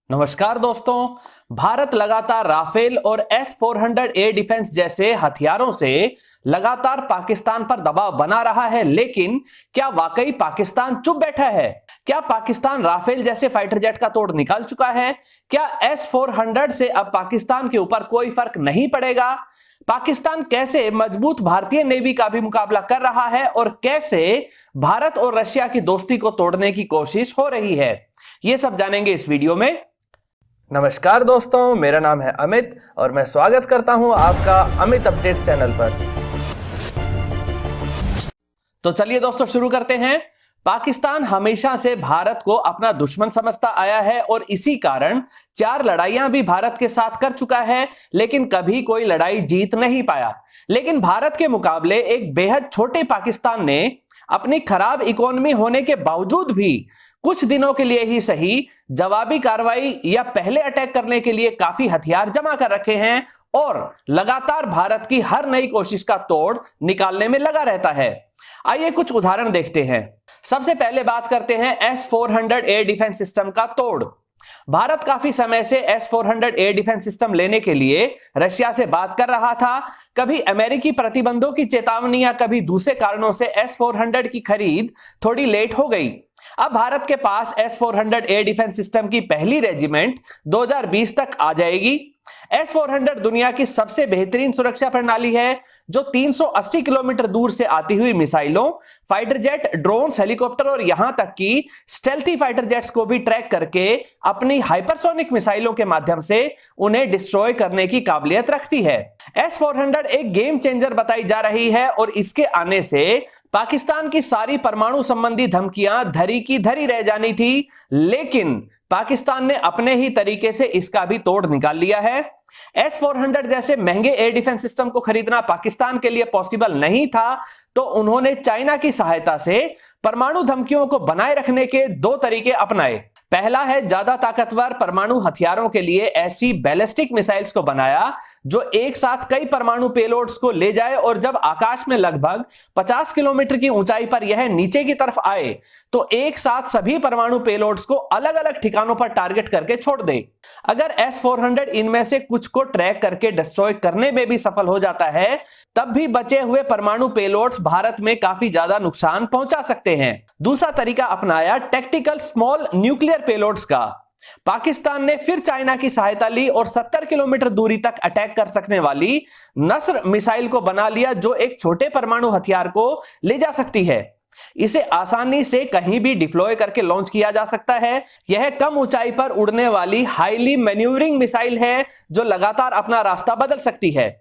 नमस्कार दोस्तों। भारत लगातार राफेल और S-400 एयर डिफेंस जैसे हथियारों से लगातार पाकिस्तान पर दबाव बना रहा है, लेकिन क्या वाकई पाकिस्तान चुप बैठा है? क्या पाकिस्तान राफेल जैसे फाइटर जेट का तोड़ निकाल चुका है? क्या S-400 से अब पाकिस्तान के ऊपर कोई फर्क नहीं पड़ेगा? पाकिस्तान कैसे मजबूत भारतीय नेवी का भी मुकाबला कर रहा है और कैसे भारत और रशिया की दोस्ती को तोड़ने की कोशिश हो रही है, यह सब जानेंगे इस वीडियो में। नमस्कार दोस्तों, मेरा नाम है अमित और मैं स्वागत करता हूं आपका अमित अपडेट्स चैनल पर। तो चलिए दोस्तों शुरू करते हैं। पाकिस्तान हमेशा से भारत को अपना दुश्मन समझता आया है और इसी कारण 4 लड़ाइयां भी भारत के साथ कर चुका है, लेकिन कभी कोई लड़ाई जीत नहीं पाया। लेकिन भारत के मुकाबले एक बेहद छोटे पाकिस्तान ने अपनी खराब इकोनॉमी होने के बावजूद भी कुछ दिनों के लिए ही सही जवाबी कार्रवाई या पहले अटैक करने के लिए काफी हथियार जमा कर रखे हैं और लगातार भारत की हर नई कोशिश का तोड़ निकालने में लगा रहता है। आइए कुछ उदाहरण देखते हैं। सबसे पहले बात करते हैं S-400 एयर डिफेंस सिस्टम का तोड़। भारत काफी समय से S-400 एयर डिफेंस सिस्टम लेने के लिए रशिया से बात कर रहा था। कभी अमेरिकी प्रतिबंधों की चेतावनी या कभी दूसरे कारणों से S-400 की खरीद थोड़ी लेट हो गई। अब भारत के पास S-400 एयर डिफेंस सिस्टम की पहली रेजिमेंट 2020 तक आ जाएगी। S-400 दुनिया की सबसे बेहतरीन सुरक्षा प्रणाली है, जो 380 किलोमीटर दूर से आती हुई मिसाइलों, फाइटर जेट, ड्रोन्स, हेलीकॉप्टर और यहां तक कि स्टेल्थी फाइटर जेट्स को भी ट्रैक करके अपनी हाइपरसोनिक मिसाइलों के माध्यम से उन्हें डिस्ट्रॉय करने की काबिलियत रखती है। S-400 एक गेम चेंजर बताई जा रही है और इसके आने से पाकिस्तान की सारी परमाणु संबंधी धमकियां धरी की धरी रह जानी थी, लेकिन पाकिस्तान ने अपने ही तरीके से इसका भी तोड़ निकाल लिया है। S-400 जैसे महंगे एयर डिफेंस सिस्टम को खरीदना पाकिस्तान के लिए पॉसिबल नहीं था, तो उन्होंने चाइना की सहायता से परमाणु धमकियों को बनाए रखने के 2 तरीके अपनाए। पहला है ज्यादा ताकतवर परमाणु हथियारों के लिए ऐसी बैलिस्टिक मिसाइल्स को बनाया जो एक साथ कई परमाणु पेलोड्स को ले जाए और जब आकाश में लगभग 50 किलोमीटर की ऊंचाई पर यह नीचे की तरफ आए तो एक साथ सभी परमाणु पेलोड्स को अलग अलग ठिकानों पर टारगेट करके छोड़ दे। अगर S-400 इनमें से कुछ को ट्रैक करके डिस्ट्रॉय करने में भी सफल हो जाता है, तब भी बचे हुए परमाणु पेलोड्स भारत में काफी ज्यादा नुकसान पहुंचा सकते हैं। दूसरा तरीका अपनाया टैक्टिकल स्मॉल न्यूक्लियर पेलोड्स का। पाकिस्तान ने फिर चाइना की सहायता ली और 70 किलोमीटर दूरी तक अटैक कर सकने वाली नस्र मिसाइल को बना लिया, जो एक छोटे परमाणु हथियार को ले जा सकती है। इसे आसानी से कहीं भी डिप्लॉय करके लॉन्च किया जा सकता है। यह कम ऊंचाई पर उड़ने वाली हाईली मैन्यूवरिंग मिसाइल है जो लगातार अपना रास्ता बदल सकती है।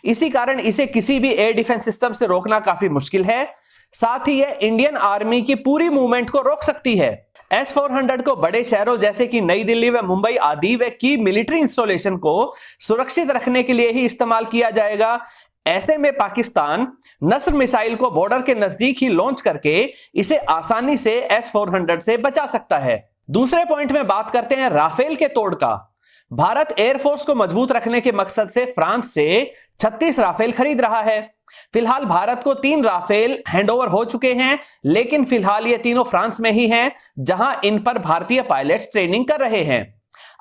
इसी कारण इसे किसी भी एयर डिफेंस सिस्टम से रोकना काफी मुश्किल है। साथ ही यह इंडियन आर्मी की पूरी मूवमेंट को रोक सकती है। S-400 को बड़े शहरों जैसे कि नई दिल्ली व मुंबई आदि व की मिलिट्री इंस्टॉलेशन को सुरक्षित रखने के लिए ही इस्तेमाल किया जाएगा। ऐसे में पाकिस्तान नस्र मिसाइल को बॉर्डर के नजदीक ही लॉन्च करके इसे आसानी से S-400 से बचा सकता है। दूसरे पॉइंट में बात करते हैं राफेल के तोड़ का। भारत एयरफोर्स को मजबूत रखने के मकसद से फ्रांस से 36 राफेल खरीद रहा है। फिलहाल भारत को 3 राफेल हैंडओवर हो चुके हैं, लेकिन फिलहाल ये तीनों फ्रांस में ही हैं, जहां इन पर भारतीय पायलट्स ट्रेनिंग कर रहे हैं।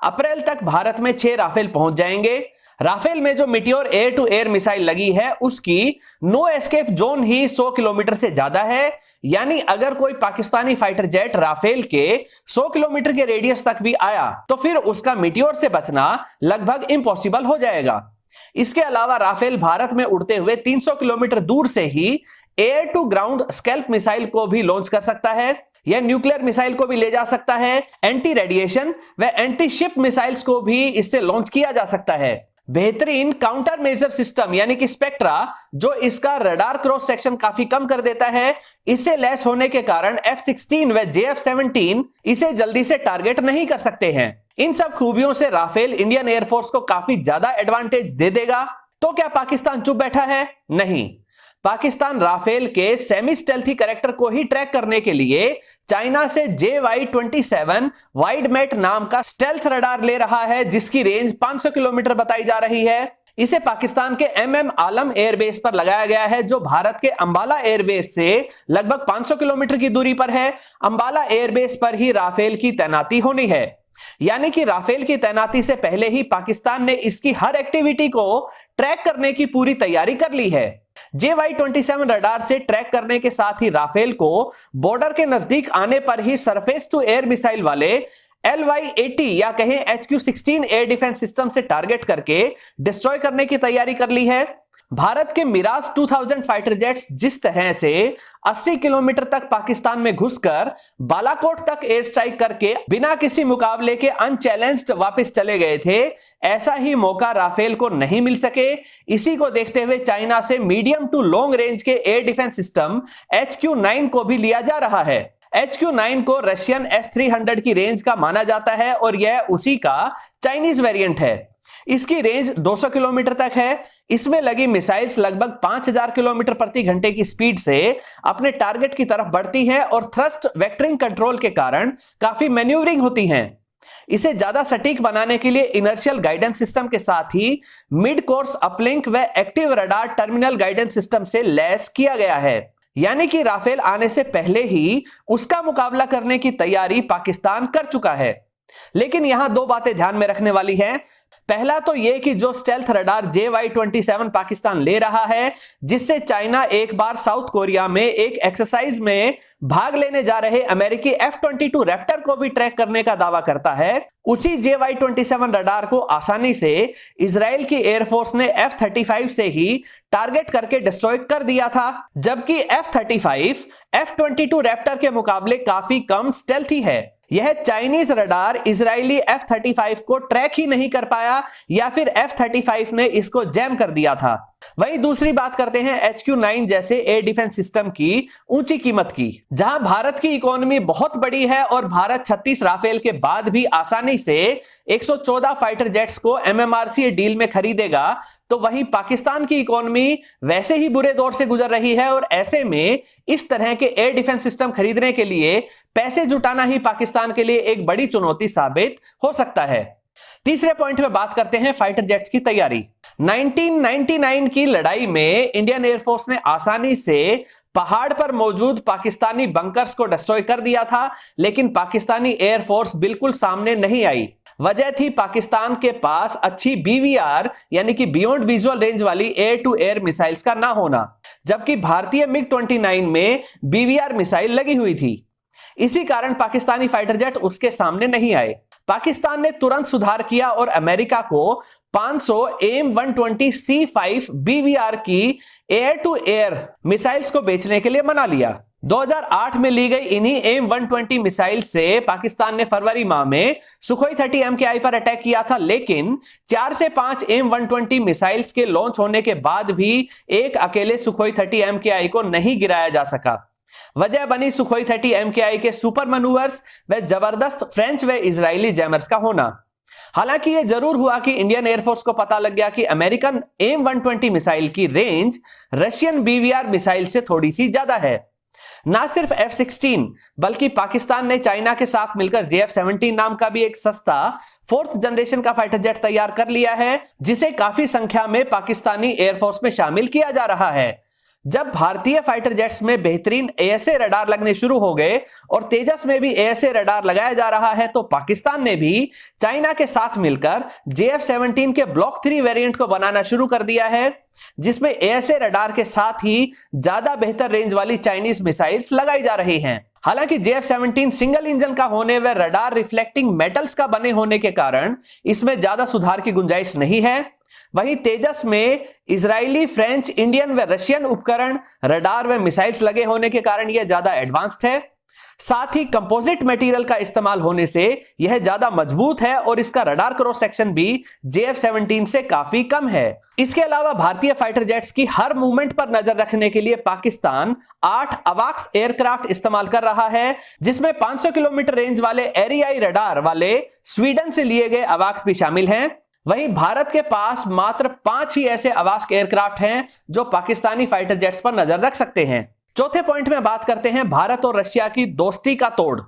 अप्रैल तक भारत में 6 राफेल पहुंच जाएंगे। राफेल में जो meteor air to air missile लगी है, उसकी नो एस्केप जोन ही 100 किलोमीटर से ज्यादा है। यानी अगर कोई पाकिस्तानी फाइटर जेट राफेल के 100 किलोमीटर के रेडियस तक भी आया तो फिर उसका मिटियोर से बचना लगभग इम्पॉसिबल हो जाएगा। इसके अलावा राफेल भारत में उड़ते हुए 300 किलोमीटर दूर से ही air to ground scalp missile को भी लॉन्च कर सकता है। यह न्यूक्लियर मिसाइल को भी ले जा सकता है। एंटी रेडिएशन व एंटी शिप मिसाइल्स को भी इससे लॉन्च किया जा सकता है। बेहतरीन काउंटर मेजर सिस्टम यानी कि स्पेक्ट्रा, जो इसका रडार क्रॉस सेक्शन काफी कम कर देता है, इससे लैस होने के कारण F-16 व JF-17 इसे जल्दी से टारगेट नहीं कर सकते हैं। इन सब खूबियों से राफेल इंडियन एयरफोर्स को काफी ज्यादा एडवांटेज दे देगा। तो क्या पाकिस्तान चुप बैठा है? नहीं। पाकिस्तान राफेल के सेमी स्टेल्थी कैरेक्टर को ही ट्रैक करने के लिए चाइना से JY-27 वाइड मैट नाम का स्टेल्थ रडार ले रहा है, जिसकी रेंज 500 किलोमीटर बताई जा रही है। इसे पाकिस्तान के MM आलम एयरबेस पर लगाया गया है, जो भारत के अंबाला एयरबेस से लगभग 500 किलोमीटर की दूरी पर है। अंबाला एयरबेस पर ही राफेल की तैनाती होनी है। यानी कि राफेल की तैनाती से पहले ही पाकिस्तान ने इसकी हर एक्टिविटी को ट्रैक करने की पूरी तैयारी कर ली है। JY-27 रडार से ट्रैक करने के साथ ही राफेल को बॉर्डर के नजदीक आने पर ही सरफेस टू एयर मिसाइल वाले LY-80 या कहें HQ-16 एयर डिफेंस सिस्टम से टारगेट करके डिस्ट्रॉय करने की तैयारी कर ली है। भारत के मिराज 2000 फाइटर जेट्स जिस तरह से 80 किलोमीटर तक पाकिस्तान में घुसकर बालाकोट तक एयर स्ट्राइक करके बिना किसी मुकाबले के अनचैलेंज्ड वापस चले गए थे, ऐसा ही मौका राफेल को नहीं मिल सके। इसी को देखते हुए चाइना से मीडियम टू लॉन्ग रेंज के एयर डिफेंस सिस्टम HQ-9 को भी लिया जा रहा है। HQ-9 को रशियन S-300 की रेंज का माना जाता है और यह उसी का चाइनीज वेरिएंट है। इसकी रेंज 200 किलोमीटर तक है। इसमें लगी मिसाइल्स लगभग 5000 किलोमीटर प्रति घंटे की स्पीड से अपने टारगेट की तरफ बढ़ती हैं और थ्रस्ट वेक्टरिंग कंट्रोल के कारण काफी मैन्यूवरिंग होती हैं। इसे ज्यादा सटीक बनाने के लिए इनर्शियल गाइडेंस सिस्टम के साथ ही मिड कोर्स अपलिंक व active radar terminal guidance system से लैस किया गया है। यानी कि राफेल आने से पहले ही उसका मुकाबला करने की तैयारी पाकिस्तान कर चुका है। लेकिन यहां दो बातें ध्यान में रखने वाली हैं। पहला तो यह कि जो स्टेल्थ रडार JY-27 पाकिस्तान ले रहा है, जिससे चाइना एक बार साउथ कोरिया में एक एक्सरसाइज में भाग लेने जा रहे अमेरिकी F-22 रैप्टर को भी ट्रैक करने का दावा करता है, उसी JY-27 रडार को आसानी से इजराइल की एयरफोर्स ने F-35 से ही टारगेट करके डिस्ट्रॉय कर दिया था। जबकि F-35 F-22 रैप्टर के मुकाबले काफी कम स्टेल्थी है। यह चाइनीज रडार इजरायली F-35 को ट्रैक ही नहीं कर पाया या फिर F-35 ने इसको जैम कर दिया था। वहीं दूसरी बात करते हैं HQ-9 जैसे एयर डिफेंस सिस्टम की ऊंची कीमत की। जहां भारत की इकोनॉमी बहुत बड़ी है और भारत 36 राफेल के बाद भी आसानी से 114 फाइटर जेट्स को MMRCA डील में खरीदेगा, तो वहीं पाकिस्तान की इकोनॉमी वैसे ही बुरे दौर से गुजर रही है और ऐसे में इस तरह के एयर डिफेंस सिस्टम खरीदने के लिए पैसे जुटाना ही पाकिस्तान के लिए एक बड़ी चुनौती साबित हो सकता है। तीसरे पॉइंट में बात करते हैं फाइटर जेट्स की तैयारी। 1999 की लड़ाई में इंडियन एयरफोर्स ने आसानी से पहाड़ पर मौजूद पाकिस्तानी बंकर्स को डिस्ट्रॉय कर दिया था, लेकिन पाकिस्तानी एयरफोर्स बिल्कुल सामने नहीं आई। वजह थी पाकिस्तान के पास अच्छी BVR यानी कि बियॉन्ड विजुअल रेंज वाली एयर टू एयर मिसाइल्स का ना होना, जबकि भारतीय MiG-29 में BVR मिसाइल लगी हुई थी। इसी कारण पाकिस्तानी फाइटर जेट उसके सामने नहीं आए। पाकिस्तान ने तुरंत सुधार किया और अमेरिका को 500 AIM-120 C5 BVR की एयर टू एयर मिसाइल्स को बेचने के लिए मना लिया। 2008 में ली गई इन्हीं AIM-120 मिसाइल से पाकिस्तान ने फरवरी माह में सुखोई 30 MKI पर अटैक किया था, लेकिन 4 से 5 AIM-120 मिसाइल्स के लॉन्च होने के बाद भी एक अकेले सुखोई 30 MKI को नहीं गिराया जा सका। वजह बनी सुखोई 30 MKI के सुपर मैन्यूवर्स व जबरदस्त फ्रेंच व इजरायली जैमर्स का होना। हालांकि यह जरूर हुआ कि इंडियन एयरफोर्स को पता लग गया कि अमेरिकन AIM-120 मिसाइल की रेंज रशियन BVR मिसाइल से थोड़ी सी ज्यादा है। ना सिर्फ F-16 बल्कि पाकिस्तान ने चाइना के साथ मिलकर JF-17 नाम का भी एक सस्ता 4th जनरेशन का फाइटर जेट तैयार कर लिया है, जिसे काफी संख्या में पाकिस्तानी एयरफोर्स में शामिल किया जा रहा है। जब भारतीय फाइटर जेट्स में बेहतरीन ASA रडार लगने शुरू हो गए और तेजस में भी ASA रडार लगाया जा रहा है, तो पाकिस्तान ने भी चाइना के साथ मिलकर JF-17 के ब्लॉक 3 वेरिएंट को बनाना शुरू कर दिया है, जिसमें ASA रडार के साथ ही ज्यादा बेहतर रेंज वाली चाइनीज मिसाइल्स लगाई जा रही हैं। हालांकि JF-17 सिंगल इंजन का होने व रडार रिफ्लेक्टिंग मेटल्स का बने होने के कारण इसमें ज्यादा सुधार की गुंजाइश नहीं है। वहीं तेजस में इजरायली, फ्रेंच, इंडियन व रशियन उपकरण, रडार व मिसाइल्स लगे होने के कारण यह ज्यादा एडवांस्ड है। साथ ही कंपोजिट मटेरियल का इस्तेमाल होने से यह ज्यादा मजबूत है और इसका रडार क्रॉस सेक्शन भी JF-17 से काफी कम है। इसके अलावा भारतीय फाइटर जेट्स की हर मूवमेंट पर नजर रखने के लिए पाकिस्तान 8 अवाक्स एयरक्राफ्ट इस्तेमाल कर रहा है, जिसमें 500 किलोमीटर रेंज वाले एरियाई रडार वाले स्वीडन से लिए गए अवाक्स भी शामिल हैं। वहीं भारत के पास मात्र 5 ही ऐसे अवाक्स एयरक्राफ्ट हैं जो पाकिस्तानी फाइटर जेट्स पर नजर रख सकते हैं। चौथे पॉइंट में बात करते हैं भारत और रशिया की दोस्ती का तोड़।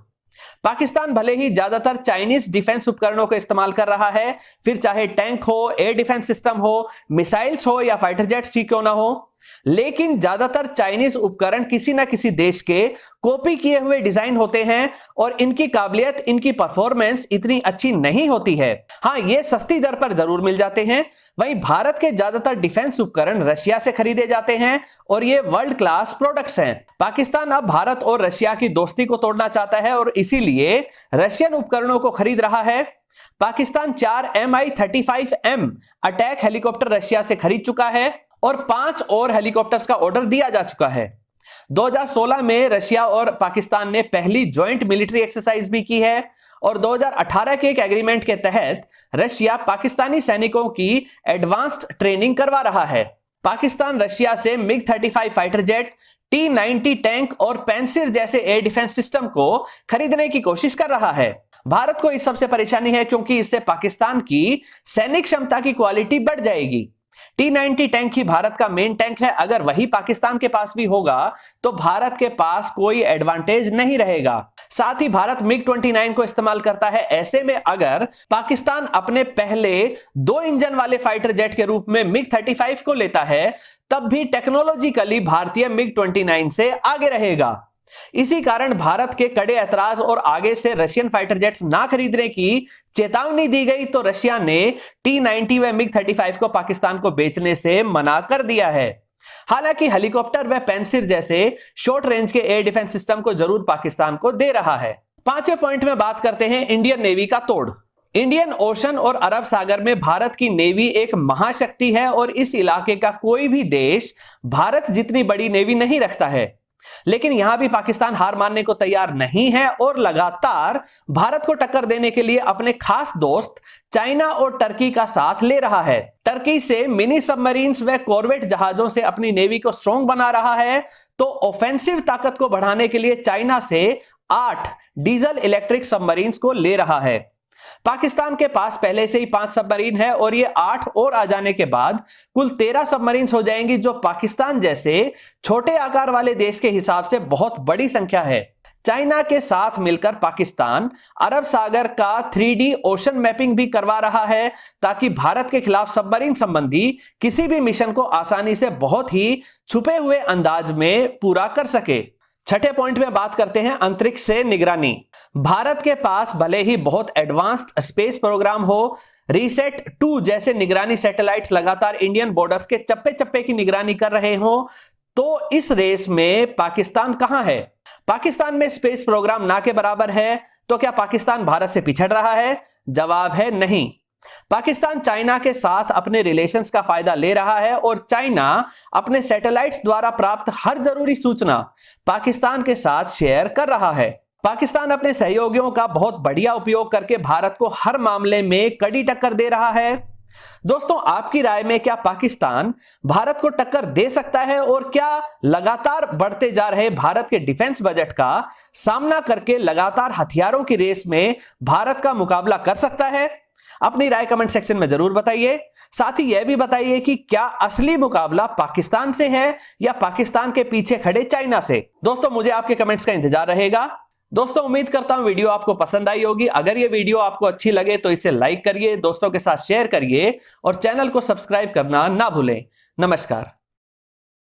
पाकिस्तान भले ही ज्यादातर चाइनीज डिफेंस उपकरणों का इस्तेमाल कर रहा है, फिर चाहे टैंक हो, एयर डिफेंस सिस्टम हो, मिसाइल्स हो या फाइटर जेट्स ही क्यों ना हो, लेकिन ज्यादातर चाइनीज उपकरण किसी ना किसी देश के कॉपी किए हुए डिजाइन होते हैं और इनकी काबिलियत, इनकी परफॉर्मेंस इतनी अच्छी नहीं होती है। हां, ये सस्ती दर पर जरूर मिल जाते हैं। वहीं भारत के ज्यादातर डिफेंस उपकरण रशिया से खरीदे जाते हैं और ये वर्ल्ड क्लास प्रोडक्ट्स हैं। पाकिस्तान अब भारत और रशिया की दोस्ती को तोड़ना चाहता है और इसीलिए रशियन उपकरणों को खरीद रहा है। Pakistan 4 Mi-35M attack helicopter Russia से खरीद चुका है और 5 और हेलीकॉप्टर्स का ऑर्डर दिया जा चुका है। 2016 में रशिया और पाकिस्तान ने पहली ज्वाइंट मिलिट्री एक्सरसाइज भी की है और 2018 के एक एग्रीमेंट के तहत रशिया पाकिस्तानी सैनिकों की एडवांस्ड ट्रेनिंग करवा रहा है। पाकिस्तान रशिया से MiG-35 fighter jet, T-90 tank और पैंसिर जैसे एयर डिफेंस सिस्टम को खरीदने की कोशिश कर रहा है। भारत को इस सबसे परेशानी है क्योंकि इससे पाकिस्तान की सैनिक क्षमता की क्वालिटी बढ़ जाएगी। T-90 टैंक ही भारत का मेन टैंक है। अगर वही पाकिस्तान के पास भी होगा तो भारत के पास कोई एडवांटेज नहीं रहेगा। साथ ही भारत MiG-29 को इस्तेमाल करता है। ऐसे में अगर पाकिस्तान अपने पहले 2 इंजन वाले फाइटर जेट के रूप में MiG-35 को लेता है, तब भी टेक्नोलॉजिकली भारतीय MiG-29 से आगे रहेगा। इसी कारण भारत के कड़े ऐतराज और आगे से रशियन फाइटर जेट्स ना खरीदने की चेतावनी दी गई तो रशिया ने T-90 व MiG-35 को पाकिस्तान को बेचने से मना कर दिया है। हालांकि हेलीकॉप्टर व पैंसिर जैसे शॉर्ट रेंज के एयर डिफेंस सिस्टम को जरूर पाकिस्तान को दे रहा है। 5वें पॉइंट में बात करते हैं इंडियन नेवी का तोड़। इंडियन ओशन और अरब सागर में भारत की नेवी एक महाशक्ति है और इस इलाके का कोई भी देश भारत जितनी बड़ी नेवी नहीं रखता है। लेकिन यहां भी पाकिस्तान हार मानने को तैयार नहीं है और लगातार भारत को टक्कर देने के लिए अपने खास दोस्त चाइना और टर्की का साथ ले रहा है। टर्की से मिनी सबमरीन्स व कॉर्वेट जहाजों से अपनी नेवी को स्ट्रॉन्ग बना रहा है तो ऑफेंसिव ताकत को बढ़ाने के लिए चाइना से 8 डीजल इलेक्ट्रिक सबमरीन्स को ले रहा है। पाकिस्तान के पास पहले से ही 5 सबमरीन है और ये 8 और आ जाने के बाद कुल 13 सबमरीन्स हो जाएंगी, जो पाकिस्तान जैसे छोटे आकार वाले देश के हिसाब से बहुत बड़ी संख्या है। चाइना के साथ मिलकर पाकिस्तान अरब सागर का 3D ओशन मैपिंग भी करवा रहा है ताकि भारत के खिलाफ सबमरीन संबंधी किसी भी मिशन को आसानी से बहुत ही छुपे हुए अंदाज में पूरा कर सके। 6ठे पॉइंट में बात करते हैं अंतरिक्ष से निगरानी। भारत के पास भले ही बहुत एडवांस्ड स्पेस प्रोग्राम हो, रीसेट 2 जैसे निगरानी सैटेलाइट्स लगातार इंडियन बॉर्डर्स के चप्पे चप्पे की निगरानी कर रहे हो, तो इस रेस में पाकिस्तान कहां है? पाकिस्तान में स्पेस प्रोग्राम ना के बराबर है, तो क्या पाकिस्तान भारत से पिछड़ रहा है? जवाब है नहीं। पाकिस्तान चाइना के साथ अपने रिलेशंस का फायदा ले रहा है और चाइना अपने सैटेलाइट्स द्वारा प्राप्त हर जरूरी सूचना पाकिस्तान के साथ शेयर कर रहा है। पाकिस्तान अपने सहयोगियों का बहुत बढ़िया उपयोग करके भारत को हर मामले में कड़ी टक्कर दे रहा है। दोस्तों, आपकी राय में क्या पाकिस्तान भारत को टक्कर दे सकता है और क्या लगातार बढ़ते जा रहे भारत के डिफेंस बजट का सामना करके लगातार हथियारों की रेस में भारत का मुकाबला कर सकता है? अपनी राय कमेंट सेक्शन में जरूर बताइए। साथ ही यह भी बताइए कि क्या असली मुकाबला पाकिस्तान से है या पाकिस्तान के पीछे खड़े चाइना से। दोस्तों, मुझे आपके कमेंट्स का इंतजार रहेगा। दोस्तों, उम्मीद करता हूं वीडियो आपको पसंद आई होगी। अगर यह वीडियो आपको अच्छी लगे तो इसे लाइक करिए, दोस्तों के साथ शेयर करिए और चैनल को सब्सक्राइब करना ना भूलें। नमस्कार।